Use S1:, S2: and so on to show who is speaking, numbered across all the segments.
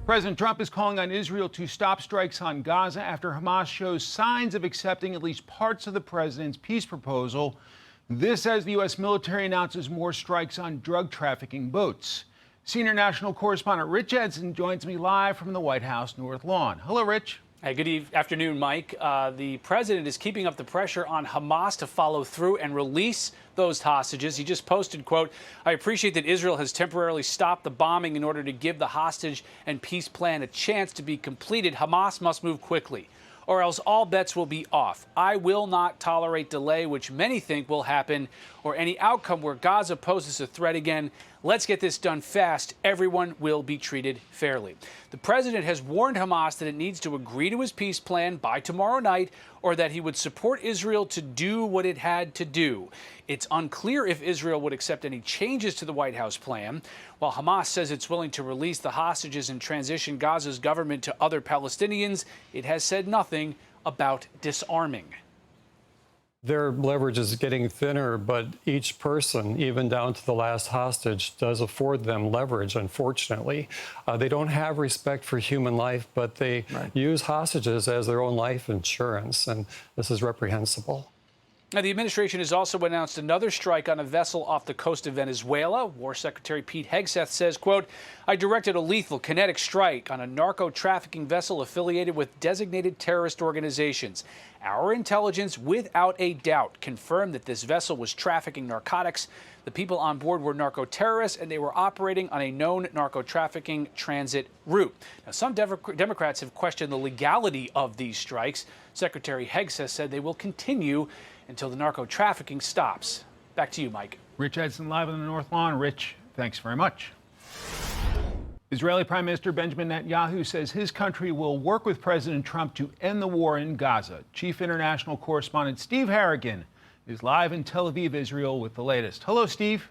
S1: President Trump is calling on Israel to stop strikes on Gaza after Hamas shows signs of accepting at least parts of the president's peace proposal. This as the U.S. military announces more strikes on drug trafficking boats. Senior national correspondent Rich Edson joins me live from the White House North Lawn. Hello, Rich.
S2: Hey, good afternoon, Mike. The president is keeping up the pressure on Hamas to follow through and release those hostages. He just posted, quote, "I appreciate that Israel has temporarily stopped the bombing in order to give the hostage and peace plan a chance to be completed. Hamas must move quickly, or else all bets will be off. I will not tolerate delay, which many think will happen, or any outcome where Gaza poses a threat again. Let's get this done fast. Everyone will be treated fairly." The president has warned Hamas that it needs to agree to his peace plan by tomorrow night, or that he would support Israel to do what it had to do. It's unclear if Israel would accept any changes to the White House plan. While Hamas says it's willing to release the hostages and transition Gaza's government to other Palestinians, it has said nothing about disarming.
S3: Their leverage is getting thinner, but each person, even down to the last hostage, does afford them leverage, unfortunately. They don't have respect for human life, but they use hostages as their own life insurance, and this is reprehensible.
S2: Now, the administration has also announced another strike on a vessel off the coast of Venezuela. War Secretary Pete Hegseth says, quote, "I directed a lethal kinetic strike on a narco-trafficking vessel affiliated with designated terrorist organizations. Our intelligence, without a doubt, confirmed that this vessel was trafficking narcotics. The people on board were narco-terrorists, and they were operating on a known narco-trafficking transit route." Now, some Democrats have questioned the legality of these strikes. Secretary Hegseth said they will continue until the narco-trafficking stops. Back to you, Mike.
S1: Rich Edson live on the North Lawn. Rich, thanks very much. Israeli Prime Minister Benjamin Netanyahu says his country will work with President Trump to end the war in Gaza. Chief international correspondent Steve Harrigan is live in Tel Aviv, Israel, with the latest. Hello, Steve.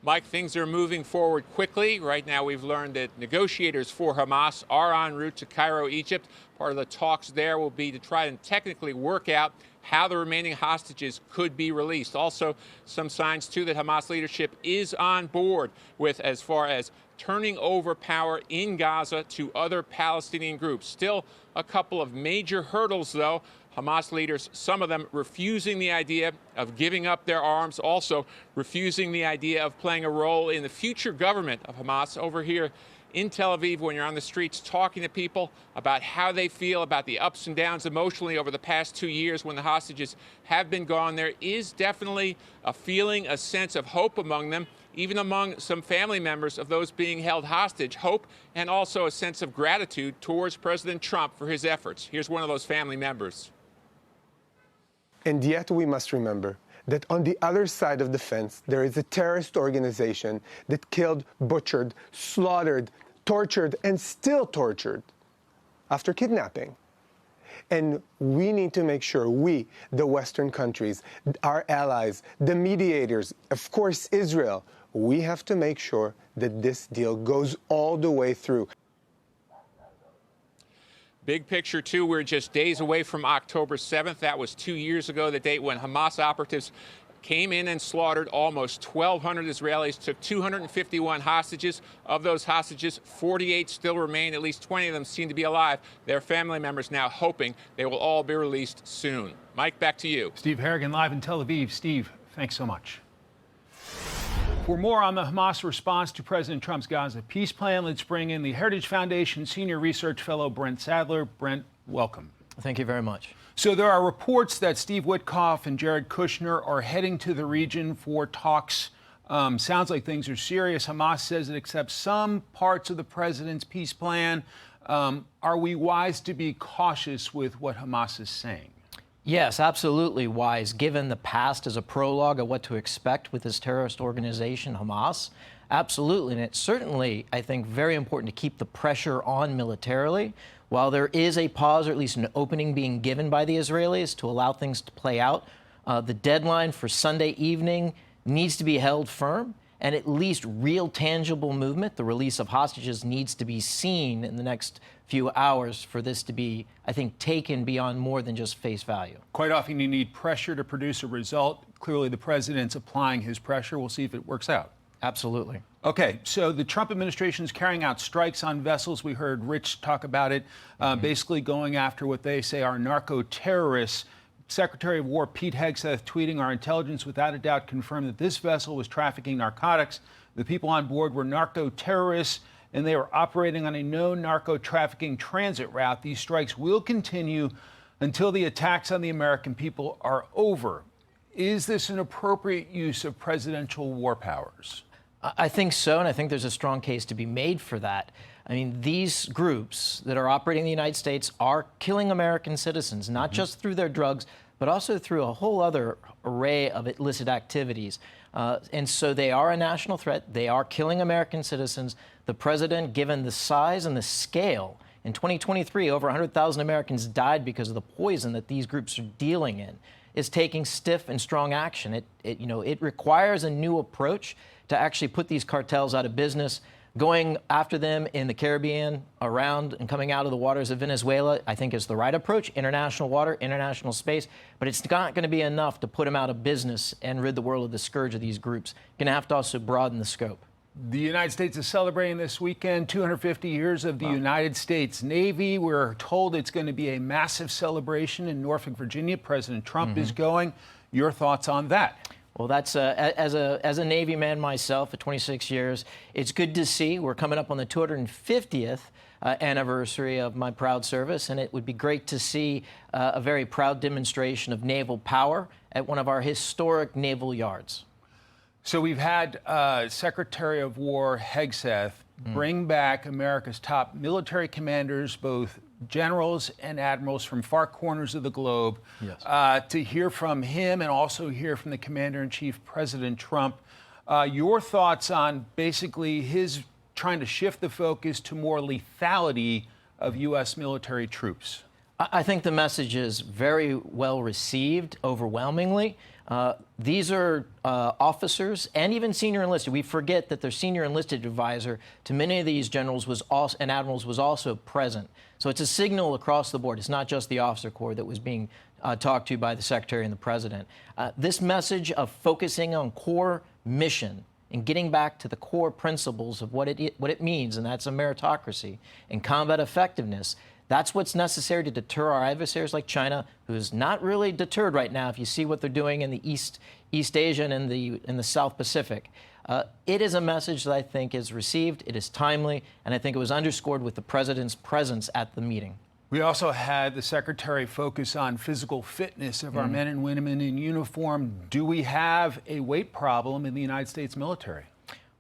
S4: Mike, things are moving forward quickly. Right now, we've learned that negotiators for Hamas are en route to Cairo, Egypt. Part of the talks there will be to try and technically work out how the remaining hostages could be released. Also, some signs, too, that Hamas leadership is on board with as far as turning over power in Gaza to other Palestinian groups. Still a couple of major hurdles, though. Hamas leaders, some of them refusing the idea of giving up their arms, also refusing the idea of playing a role in the future government of Hamas. Over here in Tel Aviv, when you're on the streets talking to people about how they feel about the ups and downs emotionally over the past 2 years when the hostages have been gone, there is definitely a feeling, a sense of hope among them, even among some family members of those being held hostage. Hope and also a sense of gratitude towards President Trump for his efforts. Here's one of those family members.
S5: And yet we must remember that on the other side of the fence, there is a terrorist organization that killed, butchered, slaughtered, tortured, and still tortured after kidnapping. And we need to make sure we, the Western countries, our allies, the mediators, of course, Israel, we have to make sure that this deal goes all the way through.
S4: Big picture, too, we're just days away from October 7th. That was 2 years ago, the date when Hamas operatives came in and slaughtered almost 1,200 Israelis, took 251 hostages. Of those hostages, 48 still remain. At least 20 of them seem to be alive. Their family members now hoping they will all be released soon. Mike, back to you.
S1: Steve Harrigan live in Tel Aviv. Steve, thanks so much. For more on the Hamas response to President Trump's Gaza peace plan, let's bring in the Heritage Foundation Senior Research Fellow Brent Sadler. Brent, welcome.
S6: Thank you very much.
S1: So there are reports that Steve Witkoff and Jared Kushner are heading to the region for talks. Sounds like things are serious. Hamas says it accepts some parts of the president's peace plan. Are we wise to be cautious with what Hamas is saying?
S6: Yes, absolutely wise, given the past as a prologue of what to expect with this terrorist organization, Hamas. Absolutely. And it's certainly, I think, very important to keep the pressure on militarily. While there is a pause, or at least an opening being given by the Israelis to allow things to play out, the deadline for Sunday evening needs to be held firm. And at least real tangible movement, the release of hostages, needs to be seen in the next few hours for this to be, I think, taken beyond more than just face value.
S1: Quite often you need pressure to produce a result. Clearly the president's applying his pressure. We'll see if it works out.
S6: Absolutely.
S1: Okay, so the Trump administration is carrying out strikes on vessels. We heard Rich talk about it, basically going after what they say are narco-terrorists. Secretary of War Pete Hegseth tweeting, "Our intelligence without a doubt confirmed that this vessel was trafficking narcotics. The people on board were narco-terrorists, and they were operating on a known narco-trafficking transit route. These strikes will continue until the attacks on the American people are over." Is this an appropriate use of presidential war powers?
S6: I think so, and I think there's a strong case to be made for that. I mean, these groups that are operating in the United States are killing American citizens, not just through their drugs, but also through a whole other array of illicit activities. And so they are a national threat. They are killing American citizens. The president, given the size and the scale, in 2023, over 100,000 Americans died because of the poison that these groups are dealing in, is taking stiff and strong action. It requires a new approach to actually put these cartels out of business. Going after them in the Caribbean, around and coming out of the waters of Venezuela, I think is the right approach. International water, international space, but it's not going to be enough to put them out of business and rid the world of the scourge of these groups. Going to have to also broaden the scope.
S1: The United States is celebrating this weekend 250 years of the United States Navy. We're told it's going to be a massive celebration in Norfolk, Virginia. President Trump is going. Your thoughts on that?
S6: Well, that's as a Navy man myself for 26 years, it's good to see. We're coming up on the 250th anniversary of my proud service, and it would be great to see a very proud demonstration of naval power at one of our historic naval yards.
S1: So we've had Secretary of War Hegseth bring back America's top military commanders, both generals and admirals from far corners of the globe, to hear from him and also hear from the Commander-in-Chief, President Trump. Your thoughts on basically his trying to shift the focus to more lethality of U.S. military troops?
S6: I think the message is very well received, overwhelmingly. These are officers and even senior enlisted. We forget that their senior enlisted advisor to many of these generals and admirals was also present. So it's a signal across the board. It's not just the officer corps that was being talked to by the Secretary and the President. This message of focusing on core mission and getting back to the core principles of what it means, and that's a meritocracy and combat effectiveness. That's what's necessary to deter our adversaries like China, who's not really deterred right now if you see what they're doing in the East Asia and in the South Pacific. It is a message that I think is received, it is timely, and I think it was underscored with the president's presence at the meeting.
S1: We also had the Secretary focus on physical fitness of our men and women in uniform. Do we have a weight problem in the United States military?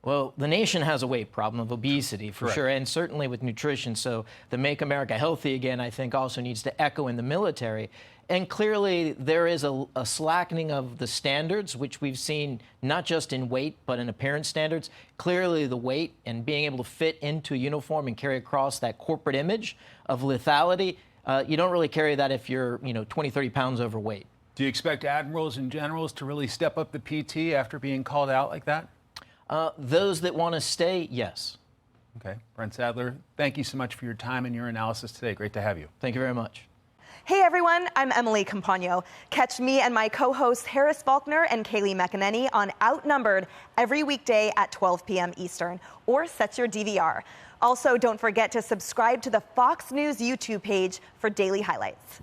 S6: Well, the nation has a weight problem of obesity, for sure, and certainly with nutrition. So the Make America Healthy Again, I think, also needs to echo in the military. And clearly, there is a slackening of the standards, which we've seen not just in weight, but in appearance standards. Clearly, the weight and being able to fit into a uniform and carry across that corporate image of lethality, you don't really carry that if you're 20, 30 pounds overweight.
S1: Do you expect admirals and generals to really step up the PT after being called out like that?
S6: Those that want to stay, yes.
S1: Okay. Brent Sadler, thank you so much for your time and your analysis today. Great to have you.
S6: Thank you very much.
S7: Hey everyone, I'm Emily Campagno. Catch me and my co-hosts Harris Faulkner and Kaylee McEnany on Outnumbered every weekday at 12 p.m. Eastern, or set your DVR. Also, don't forget to subscribe to the Fox News YouTube page for daily highlights.